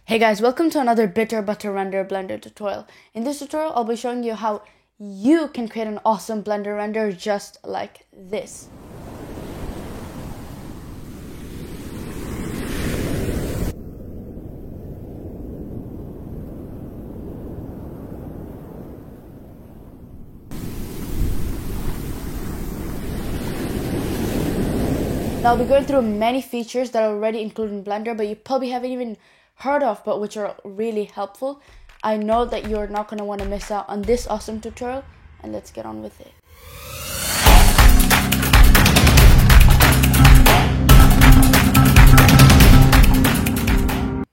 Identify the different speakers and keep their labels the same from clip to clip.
Speaker 1: Hey guys, welcome to another Bitter Butter Render Blender tutorial. In this tutorial, I'll be showing you how you can create an awesome Blender render just like this. Now, I'll be going through many features that are already included in Blender, but you probably haven't even heard of, but which are really helpful. I know that you're not going to want to miss out on this awesome tutorial, and let's get on with it.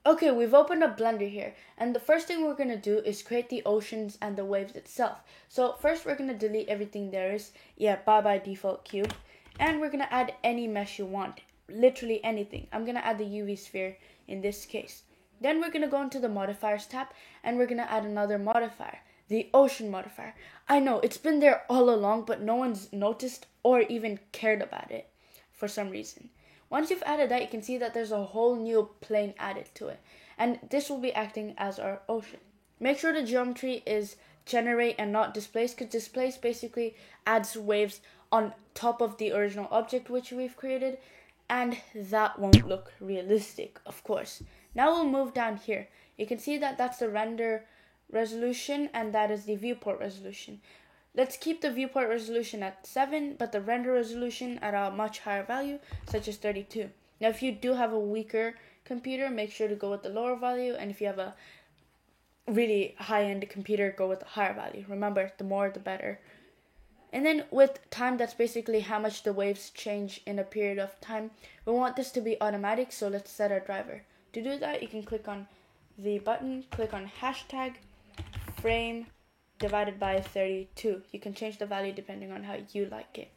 Speaker 1: Okay, we've opened up Blender here, and the first thing we're going to do is create the oceans and the waves itself. So first we're going to delete everything there is. Yeah, bye bye default cube. And we're going to add any mesh you want, literally anything. I'm going to add the UV sphere in this case. Then we're going to go into the modifiers tab, and we're going to add another modifier, the ocean modifier. I know, it's been there all along, but no one's noticed or even cared about it for some reason. Once you've added that, you can see that there's a whole new plane added to it. And this will be acting as our ocean. Make sure the geometry is generate and not displace, because displace basically adds waves on top of the original object which we've created, and that won't look realistic, of course. Now we'll move down here. You can see that that's the render resolution, and that is the viewport resolution. Let's keep the viewport resolution at 7, but the render resolution at a much higher value, such as 32. Now, if you do have a weaker computer, make sure to go with the lower value, and if you have a really high-end computer, go with the higher value. Remember, the more the better. And then with time, that's basically how much the waves change in a period of time. We want this to be automatic, so let's set our driver. To do that, you can click on the button, click on hashtag frame divided by 32. You can change the value depending on how you like it.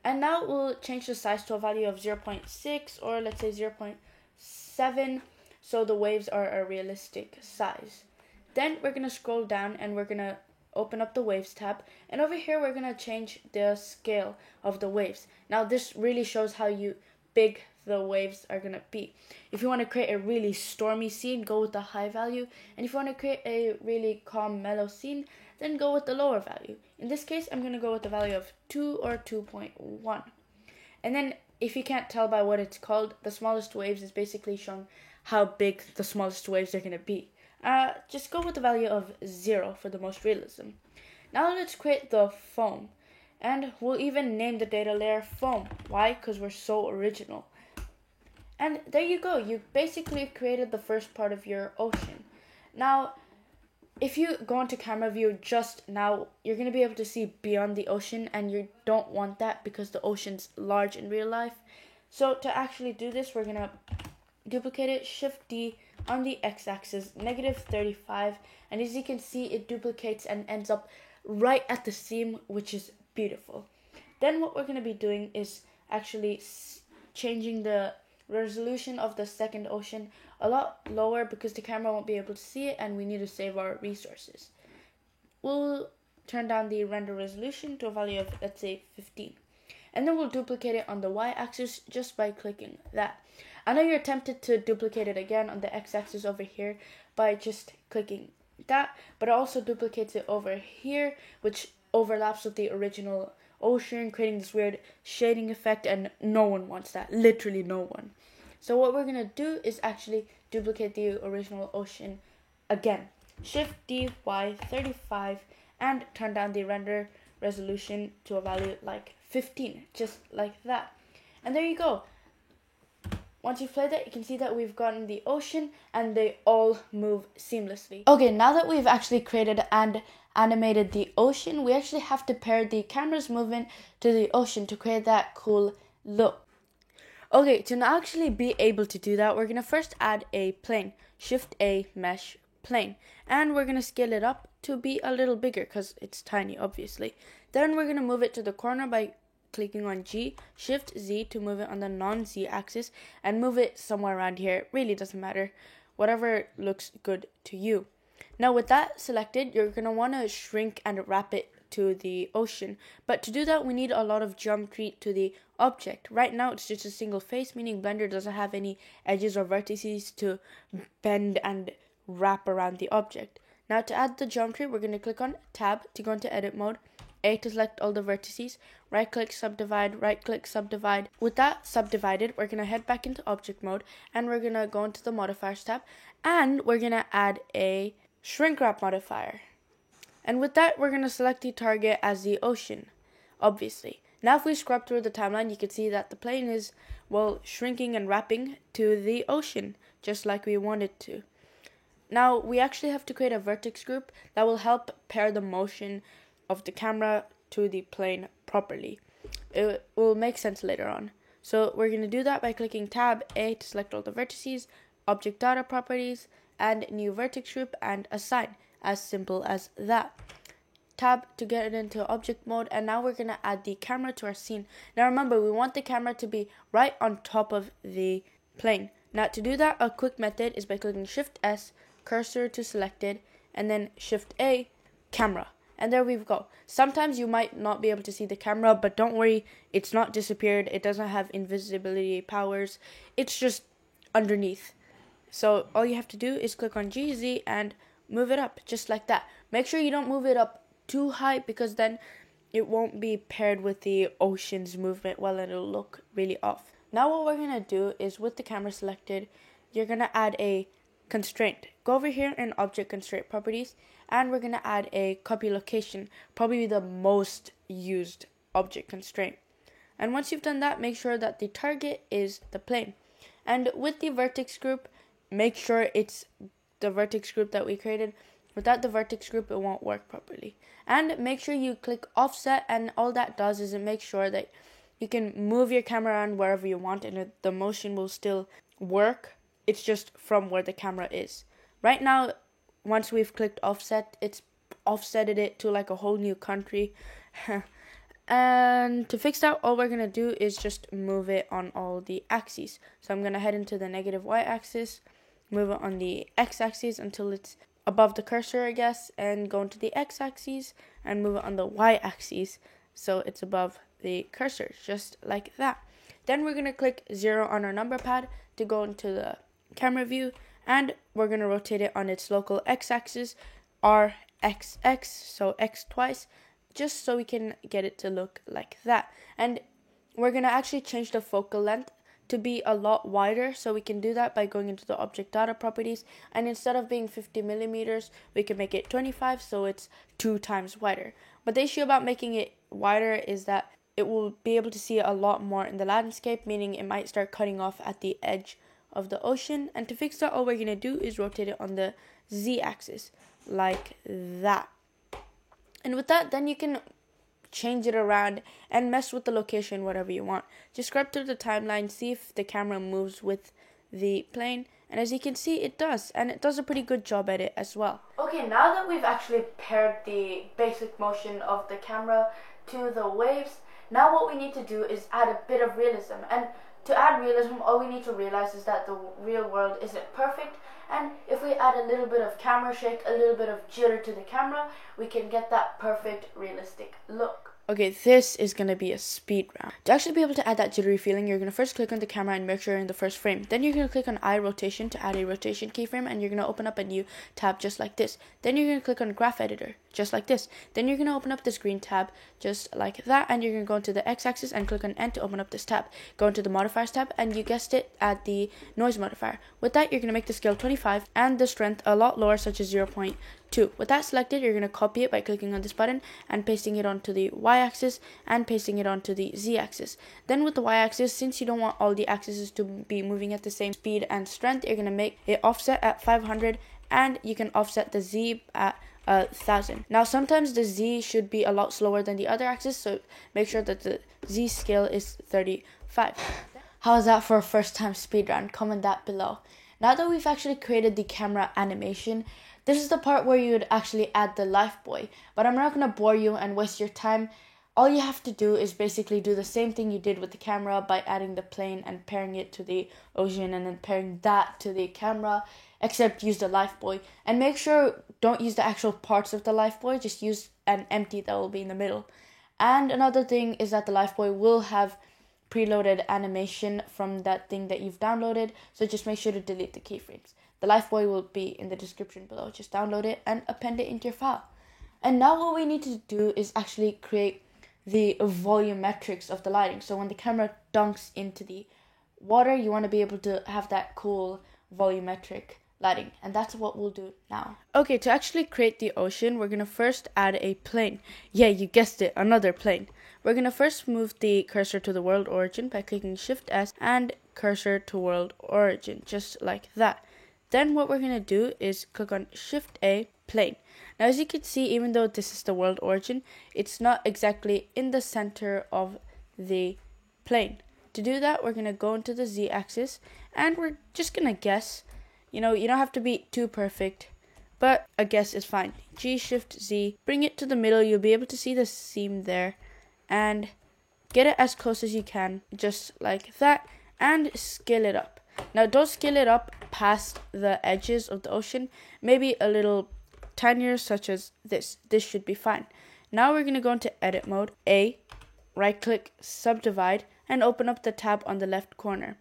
Speaker 1: And now we'll change the size to a value of 0.6 or let's say 0.7, so the waves are a realistic size. Then we're going to scroll down and we're going to open up the waves tab, and over here we're going to change the scale of the waves. Now this really shows how big the waves are going to be. If you want to create a really stormy scene, go with the high value, and if you want to create a really calm mellow scene, then go with the lower value. In this case, I'm going to go with the value of 2 or 2.1. And then if you can't tell by what it's called, the smallest waves is basically showing how big the smallest waves are going to be. Just go with the value of 0 for the most realism. Now let's create the foam. And we'll even name the data layer foam. Why? Because we're so original. And there you go. You basically created the first part of your ocean. Now, if you go into camera view just now, you're going to be able to see beyond the ocean, and you don't want that because the ocean's large in real life. So to actually do this, we're going to duplicate it, Shift D on the x-axis, -35, and as you can see, it duplicates and ends up right at the seam, which is beautiful. Then what we're going to be doing is actually changing the resolution of the second ocean a lot lower because the camera won't be able to see it, and we need to save our resources. We'll turn down the render resolution to a value of, let's say, 15. And then we'll duplicate it on the y-axis just by clicking that. I know you're tempted to duplicate it again on the x-axis over here by just clicking that, but it also duplicates it over here, which overlaps with the original ocean, creating this weird shading effect, and no one wants that. Literally no one. So what we're going to do is actually duplicate the original ocean again. Shift D, Y, 35, and turn down the render resolution to a value like 15, just like that. And there you go. Once you've played that, you can see that we've gotten the ocean and they all move seamlessly. Okay, now that we've actually created and animated the ocean, we actually have to pair the camera's movement to the ocean to create that cool look. Okay, to now actually be able to do that, we're going to first add a plane. Shift A, mesh, plane. And we're going to scale it up to be a little bigger because it's tiny, obviously. Then we're going to move it to the corner by clicking on G, Shift Z to move it on the non-Z axis, and move it somewhere around here. It really doesn't matter. Whatever looks good to you. Now with that selected, you're going to want to shrink and wrap it to the ocean. But to do that, we need a lot of geometry to the object. Right now, it's just a single face, meaning Blender doesn't have any edges or vertices to bend and wrap around the object. Now, to add the geometry, we're going to click on Tab to go into edit mode, A to select all the vertices, right-click, subdivide, right-click, subdivide. With that subdivided, we're going to head back into object mode, and we're going to go into the modifiers tab, and we're going to add a shrink wrap modifier. And with that, we're going to select the target as the ocean, obviously. Now, if we scrub through the timeline, you can see that the plane is, well, shrinking and wrapping to the ocean, just like we wanted to. Now, we actually have to create a vertex group that will help pair the motion of the camera to the plane properly. It will make sense later on. So we're going to do that by clicking Tab A to select all the vertices, Object Data Properties, and New Vertex Group, and Assign. As simple as that. Tab to get it into object mode, and now we're going to add the camera to our scene. Now remember, we want the camera to be right on top of the plane. Now to do that, a quick method is by clicking Shift S, cursor to selected, and then Shift A, camera. And there we go. Sometimes you might not be able to see the camera, but don't worry, it's not disappeared. It doesn't have invisibility powers. It's just underneath. So all you have to do is click on GZ and move it up, just like that. Make sure you don't move it up too high, because then it won't be paired with the ocean's movement well, and it'll look really off. Now what we're going to do is, with the camera selected, you're going to add a constraint. Go over here in Object Constraint Properties, and we're going to add a copy location, probably the most used object constraint. And once you've done that, make sure that the target is the plane. And with the vertex group, make sure it's the vertex group that we created. Without the vertex group, it won't work properly. And make sure you click offset, and all that does is it makes sure that you can move your camera around wherever you want, and the motion will still work. It's just from where the camera is. Right now, once we've clicked offset, it's offsetted it to like a whole new country. And to fix that, all we're going to do is just move it on all the axes. So I'm going to head into the negative y-axis, move it on the x-axis until it's above the cursor, I guess, and go into the x-axis and move it on the y-axis so it's above the cursor, just like that. Then we're going to click 0 on our number pad to go into the camera view, and we're going to rotate it on its local x-axis, RXX, so x twice, just so we can get it to look like that. And we're going to actually change the focal length to be a lot wider, so we can do that by going into the Object Data Properties, and instead of being 50 millimeters, we can make it 25, so it's 2 times wider. But the issue about making it wider is that it will be able to see a lot more in the landscape, meaning it might start cutting off at the edge of the ocean. And to fix that, all we're going to do is rotate it on the z-axis, like that. And with that, then you can change it around and mess with the location whatever you want. Just scrub through the timeline, see if the camera moves with the plane, and as you can see, it does, and it does a pretty good job at it as well. Okay, now that we've actually paired the basic motion of the camera to the waves, now what we need to do is add a bit of realism. And to add realism, all we need to realize is that the real world isn't perfect, and if we add a little bit of camera shake, a little bit of jitter to the camera, we can get that perfect realistic look. Okay, this is going to be a speed round. To actually be able to add that jittery feeling, you're going to first click on the camera and make sure you're in the first frame. Then you're going to click on eye rotation to add a rotation keyframe, and you're going to open up a new tab just like this. Then you're going to click on graph editor, just like this. Then you're going to open up this green tab, just like that, and you're going to go into the x-axis and click on N to open up this tab. Go into the modifiers tab, and you guessed it, add the noise modifier. With that, you're going to make the scale 25 and the strength a lot lower, such as 0.2. With that selected, you're going to copy it by clicking on this button and pasting it onto the y-axis and pasting it onto the z-axis. Then with the y-axis, since you don't want all the axes to be moving at the same speed and strength, you're going to make it offset at 500, and you can offset the z at 1000. Now sometimes the z should be a lot slower than the other axis, so make sure that the z scale is 35. How's that for a first time speed run? Comment that below. Now that we've actually created the camera animation, this is the part where you would actually add the life buoy, but I'm not going to bore you and waste your time. All you have to do is basically do the same thing you did with the camera by adding the plane and pairing it to the ocean, and then pairing that to the camera. except use the Lifebuoy. And make sure don't use the actual parts of the Lifebuoy, just use an empty that will be in the middle. And another thing is that the Lifebuoy will have preloaded animation from that thing that you've downloaded, so just make sure to delete the keyframes. The Lifebuoy will be in the description below. Just download it and append it into your file. And now what we need to do is actually create the volumetrics of the lighting. So when the camera dunks into the water, you want to be able to have that cool volumetric lighting, and that's what we'll do now. Okay, to actually create the ocean, we're going to first add a plane. Yeah, you guessed it, another plane. We're going to first move the cursor to the world origin by clicking Shift S and cursor to world origin, just like that. Then what we're going to do is click on Shift A, plane. Now as you can see, even though this is the world origin, it's not exactly in the center of the plane. To do that, we're going to go into the Z axis and we're just going to guess. You know, you don't have to be too perfect, but a guess is fine. G, Shift, Z, bring it to the middle. You'll be able to see the seam there and get it as close as you can, just like that, and scale it up. Now don't scale it up past the edges of the ocean, maybe a little tinier, such as this. This should be fine. Now we're going to go into edit mode, A, right click, subdivide, and open up the tab on the left corner.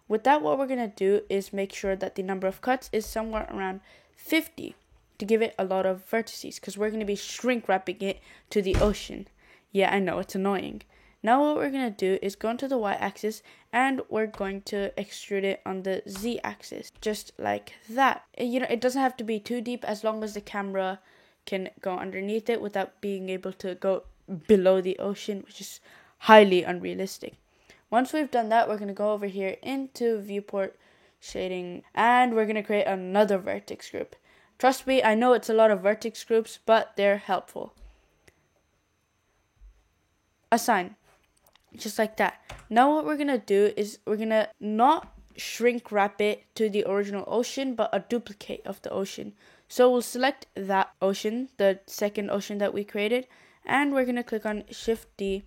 Speaker 1: With that, what we're going to do is make sure that the number of cuts is somewhere around 50 to give it a lot of vertices, because we're going to be shrink wrapping it to the ocean. Yeah, I know, it's annoying. Now what we're going to do is go into the y-axis and we're going to extrude it on the z-axis, just like that. You know, it doesn't have to be too deep as long as the camera can go underneath it without being able to go below the ocean, which is highly unrealistic. Once we've done that, we're going to go over here into viewport shading and we're going to create another vertex group. Trust me, I know it's a lot of vertex groups, but they're helpful. Assign. Just like that. Now what we're going to do is we're going to not shrink wrap it to the original ocean, but a duplicate of the ocean. So we'll select that ocean, the second ocean that we created, and we're going to click on Shift D,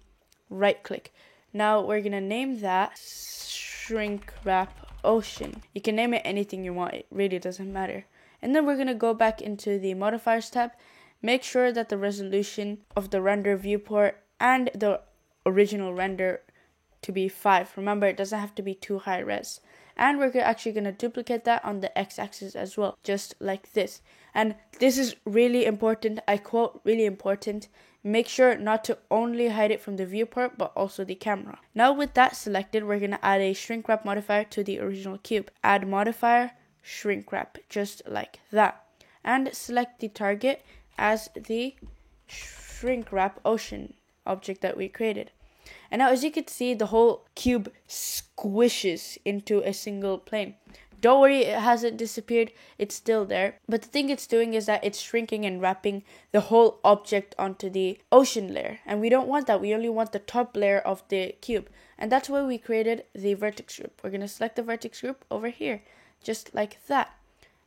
Speaker 1: right click. Now we're going to name that shrink wrap ocean. You can name it anything you want, it really doesn't matter. And then we're going to go back into the modifiers tab, make sure that the resolution of the render viewport and the original render to be 5. Remember, it doesn't have to be too high res. And we're actually going to duplicate that on the x-axis as well, just like this. And this is really important. I quote, really important. Make sure not to only hide it from the viewport, but also the camera. Now with that selected, we're going to add a shrink wrap modifier to the original cube. Add modifier, shrink wrap, just like that. And select the target as the shrink wrap ocean object that we created. And now as you can see, the whole cube squishes into a single plane. Don't worry, it hasn't disappeared, it's still there. But the thing it's doing is that it's shrinking and wrapping the whole object onto the ocean layer. And we don't want that, we only want the top layer of the cube. And that's why we created the vertex group. We're going to select the vertex group over here, just like that.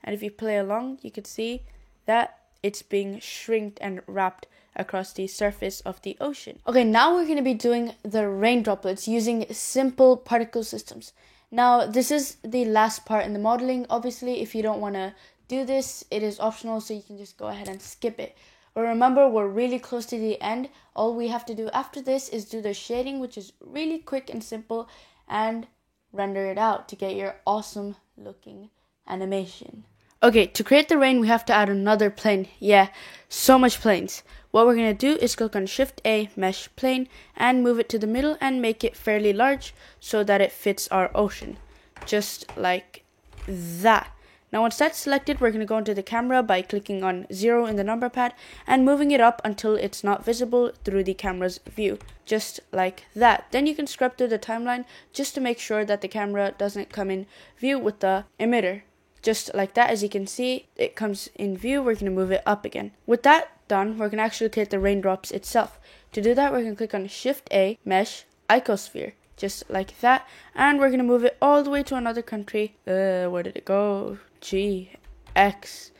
Speaker 1: And if you play along, you can see that it's being shrinked and wrapped across the surface of the ocean. Okay, now we're going to be doing the rain droplets using simple particle systems. Now, this is the last part in the modeling. Obviously, if you don't want to do this, it is optional, so you can just go ahead and skip it. But remember, we're really close to the end. All we have to do after this is do the shading, which is really quick and simple, and render it out to get your awesome looking animation. Okay, to create the rain, we have to add another plane. Yeah, so much planes. What we're going to do is click on Shift A, Mesh Plane, and move it to the middle and make it fairly large so that it fits our ocean. Just like that. Now once that's selected, we're going to go into the camera by clicking on 0 in the number pad and moving it up until it's not visible through the camera's view. Just like that. Then you can scrub through the timeline just to make sure that the camera doesn't come in view with the emitter. Just like that, as you can see, it comes in view. We're going to move it up again. With that done, we're going to actually create the raindrops itself. To do that, we're going to click on Shift A, Mesh, Icosphere, just like that. And we're going to move it all the way to another country. Where did it go? G, X,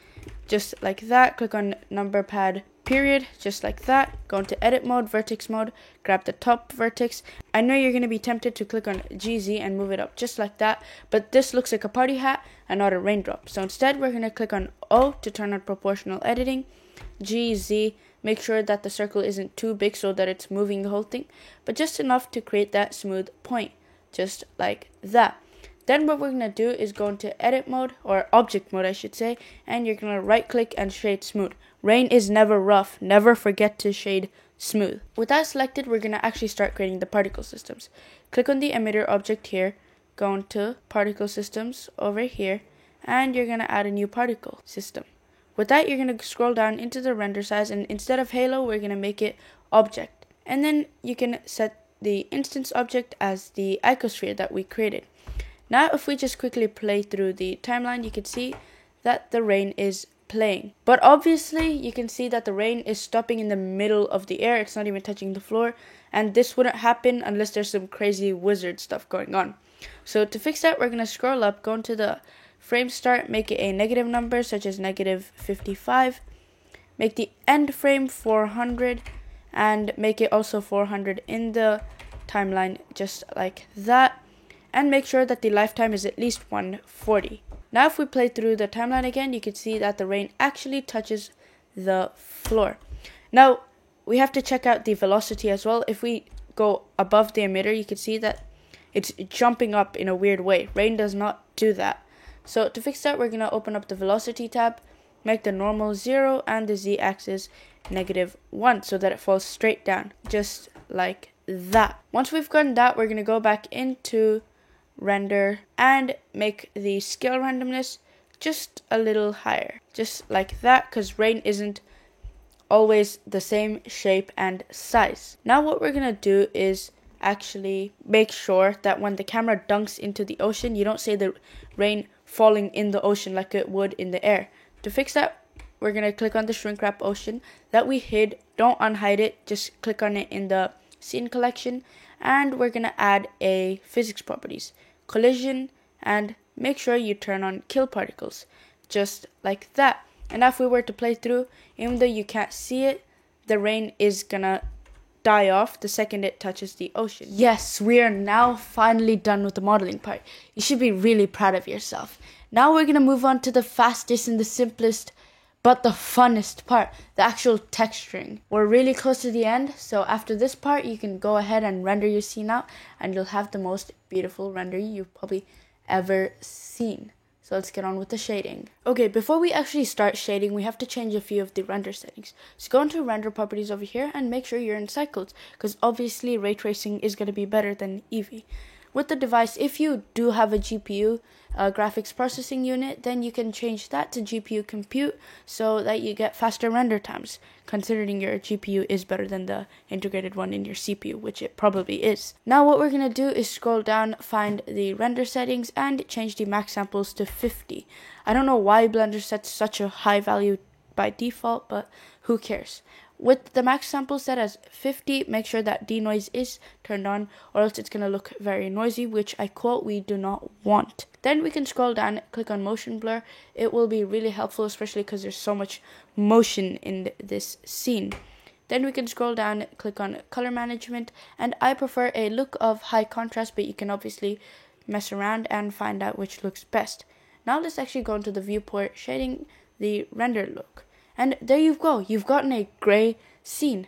Speaker 1: just like that. Click on number pad period, just like that. Go into edit mode, vertex mode, grab the top vertex. I know you're going to be tempted to click on GZ and move it up just like that, but this looks like a party hat and not a raindrop. So instead, we're going to click on O to turn on proportional editing, GZ, make sure that the circle isn't too big so that it's moving the whole thing, but just enough to create that smooth point, just like that. Then what we're going to do is go into edit mode, or object mode I should say, and you're going to right click and shade smooth. Rain is never rough, never forget to shade smooth. With that selected, we're going to actually start creating the particle systems. Click on the emitter object here, go into particle systems over here, and you're going to add a new particle system. With that, you're going to scroll down into the render size, and instead of halo, we're going to make it object. And then you can set the instance object as the icosphere that we created. Now, if we just quickly play through the timeline, you can see that the rain is playing. But obviously, you can see that the rain is stopping in the middle of the air. It's not even touching the floor. And this wouldn't happen unless there's some crazy wizard stuff going on. So to fix that, we're going to scroll up, go into the frame start, make it a negative number, such as negative 55. Make the end frame 400, and make it also 400 in the timeline, just like that. And make sure that the lifetime is at least 140. Now if we play through the timeline again, you can see that the rain actually touches the floor. Now we have to check out the velocity as well. If we go above the emitter, you can see that it's jumping up in a weird way. Rain does not do that. So to fix that, we're going to open up the velocity tab, make the normal 0 and the z-axis -1 so that it falls straight down, just like that. Once we've done that, we're going to go back into render and make the scale randomness just a little higher, just like that, because rain isn't always the same shape and size. Now what we're gonna do is actually make sure that when the camera dunks into the ocean, you don't see the rain falling in the ocean like it would in the air. To fix that, we're gonna click on the shrink wrap ocean that we hid. Don't unhide it, just click on it in the scene collection, and we're gonna add a physics properties, collision, and make sure you turn on kill particles, just like that. And if we were to play through, even though you can't see it, the rain is gonna die off the second it touches the ocean. Yes, we are now finally done with the modeling part. You should be really proud of yourself. Now we're gonna move on to the fastest and the simplest, but the funnest part, the actual texturing. We're really close to the end, so after this part, you can go ahead and render your scene out, and you'll have the most beautiful render you've probably ever seen. So let's get on with the shading. Okay, before we actually start shading, we have to change a few of the render settings. So go into render properties over here and make sure you're in cycles, because obviously ray tracing is going to be better than Eevee. With the device, if you do have a GPU, graphics processing unit, then you can change that to GPU compute so that you get faster render times, considering your GPU is better than the integrated one in your CPU, which it probably is. Now what we're going to do is scroll down, find the render settings, and change the max samples to 50. I don't know why Blender sets such a high value by default, but who cares? With the max sample set as 50, make sure that denoise is turned on, or else it's going to look very noisy, which I quote, we do not want. Then we can scroll down, click on motion blur. It will be really helpful, especially because there's so much motion in this scene. Then we can scroll down, click on color management, and I prefer a look of high contrast, but you can obviously mess around and find out which looks best. Now let's actually go into the viewport, shading the render look. And there you go, you've gotten a gray scene.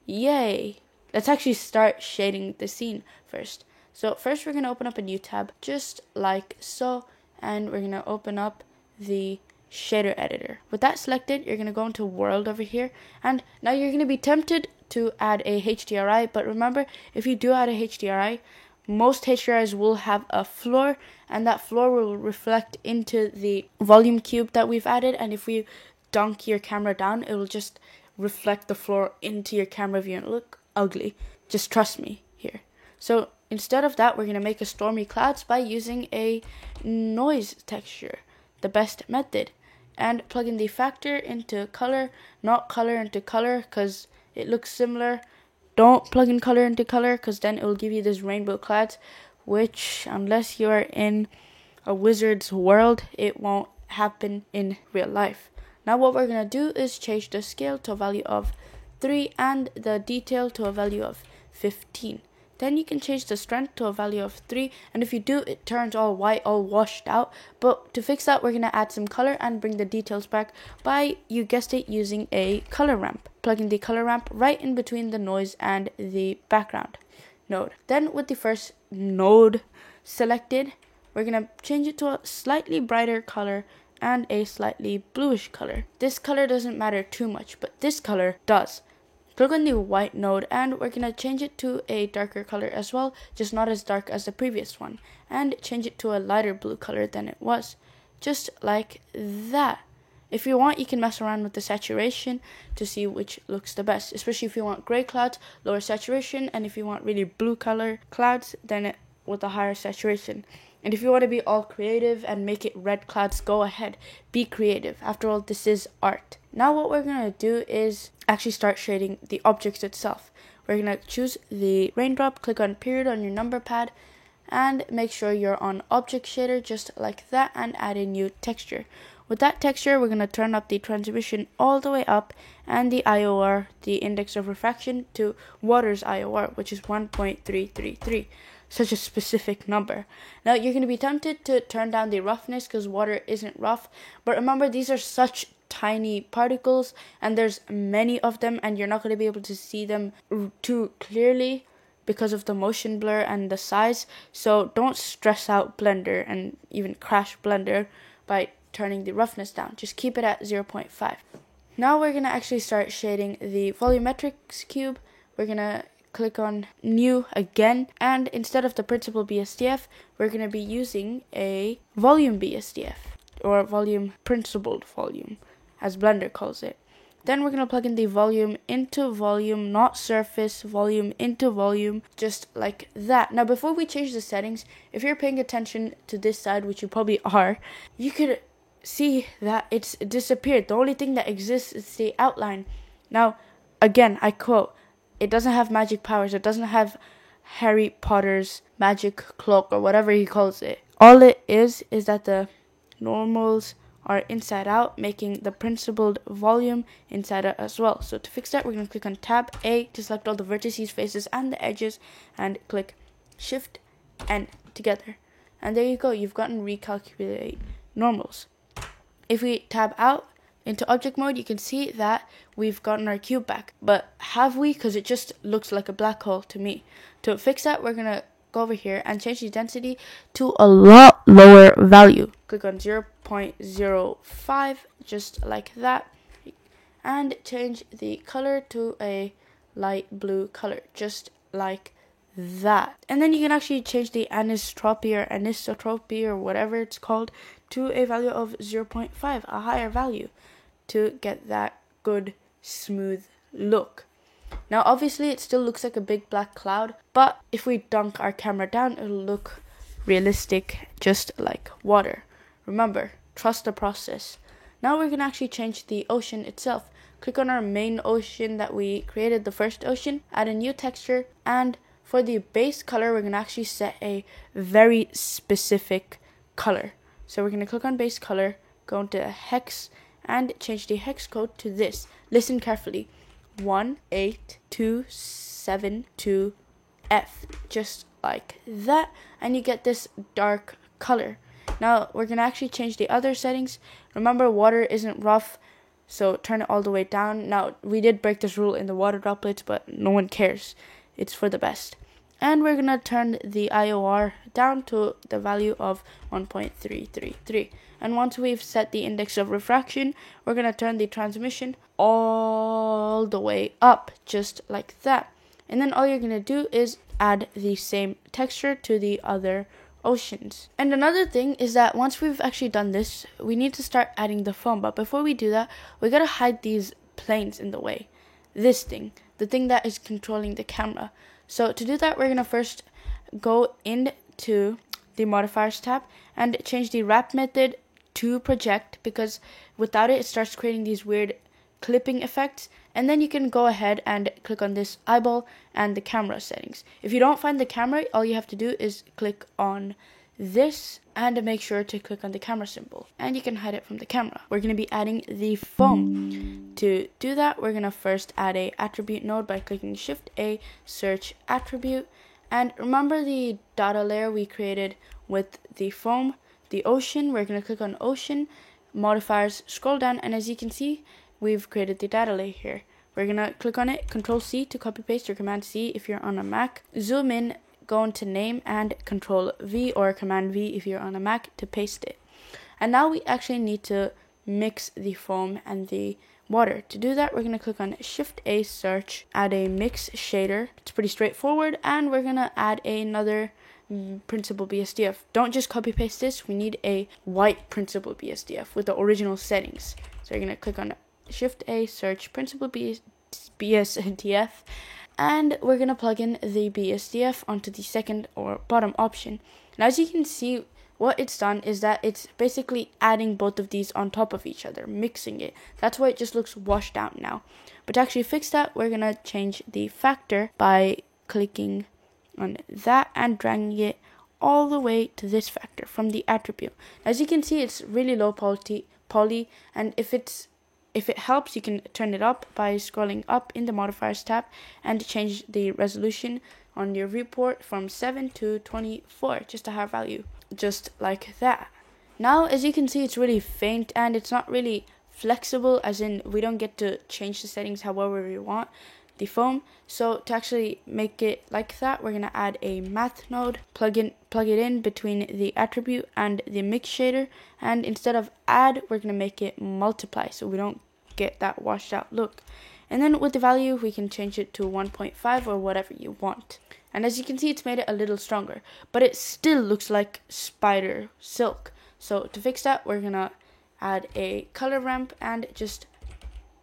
Speaker 1: Yay! Let's actually start shading the scene first. So first we're going to open up a new tab, just like so, and we're going to open up the shader editor. With that selected, you're going to go into world over here, and now you're going to be tempted to add a HDRI, but remember, if you do add a HDRI, most HDRIs will have a floor, and that floor will reflect into the volume cube that we've added, and if we dunk your camera down, it will just reflect the floor into your camera view and look ugly. Just trust me here. So instead of that, we're going to make a stormy clouds by using a noise texture, the best method, and plug in the factor into color, not color into color, because it looks similar. Don't plug in color into color, because then it will give you this rainbow clouds, which unless you are in a wizard's world, it won't happen in real life. Now what we're going to do is change the scale to a value of 3 and the detail to a value of 15. Then you can change the strength to a value of 3, and if you do, it turns all white, all washed out. But to fix that, we're going to add some color and bring the details back by, you guessed it, using a color ramp. Plugging the color ramp right in between the noise and the background node. Then with the first node selected, we're going to change it to a slightly brighter color and a slightly bluish color. This color doesn't matter too much, but this color does. Click on the white node and we're going to change it to a darker color as well, just not as dark as the previous one, and change it to a lighter blue color than it was, just like that. If you want, you can mess around with the saturation to see which looks the best, especially if you want gray clouds, lower saturation, and if you want really blue color clouds, then with a higher saturation. And if you want to be all creative and make it red clouds, go ahead, be creative. After all, this is art. Now what we're going to do is actually start shading the objects itself. We're going to choose the raindrop, click on period on your number pad, and make sure you're on object shader just like that, and add a new texture. With that texture, we're going to turn up the transmission all the way up, and the IOR, the index of refraction, to water's IOR, which is 1.333. Such a specific number. Now you're going to be tempted to turn down the roughness because water isn't rough, but remember, these are such tiny particles and there's many of them, and you're not going to be able to see them too clearly because of the motion blur and the size. So don't stress out Blender and even crash Blender by turning the roughness down. Just keep it at 0.5. Now we're going to actually start shading the volumetrics cube. We're going to click on new again, and instead of the principled BSDF, we're going to be using a volume BSDF, or volume principled volume, as Blender calls it. Then we're going to plug in the volume into volume, not surface, volume into volume, just like that. Now before we change the settings, if you're paying attention to this side, which you probably are, you could see that it's disappeared. The only thing that exists is the outline. Now, again, I quote, it doesn't have magic powers. It doesn't have Harry Potter's magic cloak or whatever he calls it. All it is that the normals are inside out, making the principled volume inside out as well. So to fix that, we're going to click on Tab A to select all the vertices, faces, and the edges, and click Shift N together. And there you go. You've gotten recalculate normals. If we tab out into object mode, you can see that we've gotten our cube back. But have we? Because it just looks like a black hole to me. To fix that, we're going to go over here and change the density to a lot lower value. Click on 0.05, just like that. And change the color to a light blue color, just like that. And then you can actually change the anisotropy or whatever it's called to a value of 0.5, a higher value, to get that good smooth look. Now obviously it still looks like a big black cloud, but if we dunk our camera down, it'll look realistic, just like water. Remember, trust the process. Now we're gonna actually change the ocean itself. Click on our main ocean that we created, the first ocean, add a new texture, and for the base color, we're gonna actually set a very specific color. So we're gonna click on base color, go into hex, and change the hex code to this. Listen carefully. 18272F, just like that, and you get this dark color. Now we're gonna actually change the other settings. Remember, water isn't rough, so turn it all the way down. Now we did break this rule in the water droplets, but no one cares. It's for the best. And we're gonna turn the IOR down to the value of 1.333. And once we've set the index of refraction, we're gonna turn the transmission all the way up, just like that. And then all you're gonna do is add the same texture to the other oceans. And another thing is that once we've actually done this, we need to start adding the foam. But before we do that, we gotta hide these planes in the way. This thing, the thing that is controlling the camera. So to do that, we're gonna first go into the modifiers tab and change the wrap method to project, because without it, it starts creating these weird clipping effects. And then you can go ahead and click on this eyeball and the camera settings. If you don't find the camera, all you have to do is click on this and make sure to click on the camera symbol, and you can hide it from the camera. We're going to be adding the foam. To do that, we're going to first add a attribute node by clicking Shift A, search attribute, and remember the data layer we created with the foam, the ocean. We're going to click on ocean, modifiers, scroll down, and as you can see, we've created the data layer here. We're going to click on it, Control C to copy paste, or Command C if you're on a Mac. Zoom in, go into name, and Control V or Command V if you're on a Mac to paste it. And now we actually need to mix the foam and the water. To do that, we're going to click on Shift A, search, add a mix shader. It's pretty straightforward, and we're going to add another Principled BSDF. Don't just copy paste this, we need a white Principled BSDF with the original settings. So you're going to click on Shift A, search Principled BSDF, and we're going to plug in the BSDF onto the second or bottom option. And as you can see, what it's done is that it's basically adding both of these on top of each other, mixing it. That's why it just looks washed out now. But to actually fix that, we're going to change the factor by clicking on that and dragging it all the way to this factor from the attribute. As you can see, it's really low poly, and if it helps, you can turn it up by scrolling up in the modifiers tab and change the resolution on your viewport from 7 to 24, just a higher value, just like that. Now, as you can see, it's really faint and it's not really flexible, as in we don't get to change the settings however we want the foam. So to actually make it like that, we're going to add a math node, plug it in between the attribute and the mix shader, and instead of add, we're going to make it multiply so we don't get that washed out look. And then with the value, we can change it to 1.5 or whatever you want. And as you can see, it's made it a little stronger, but it still looks like spider silk. So to fix that, we're going to add a color ramp and just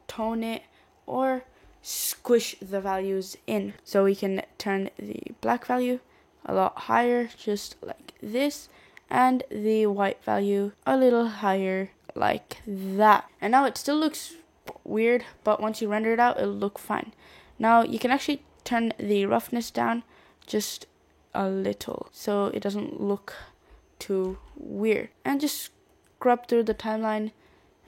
Speaker 1: tone it or squish the values in. So we can turn the black value a lot higher, just like this, and the white value a little higher, like that. And now it still looks weird, but once you render it out, it'll look fine. Now you can actually turn the roughness down just a little so it doesn't look too weird, and just scrub through the timeline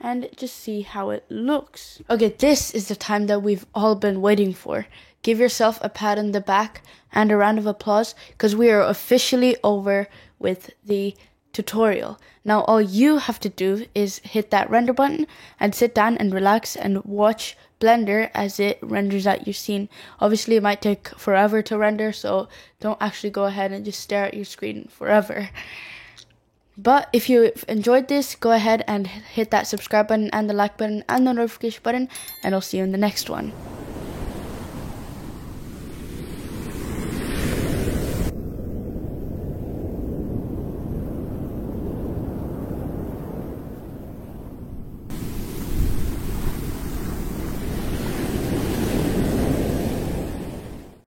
Speaker 1: and just see how it looks. Okay, this is the time that we've all been waiting for. Give yourself a pat on the back and a round of applause, because we are officially over with the tutorial. Now all you have to do is hit that render button and sit down and relax and watch Blender as it renders out your scene. Obviously it might take forever to render, so don't actually go ahead and just stare at your screen forever. But if you enjoyed this, go ahead and hit that subscribe button and the like button and the notification button, and I'll see you in the next one.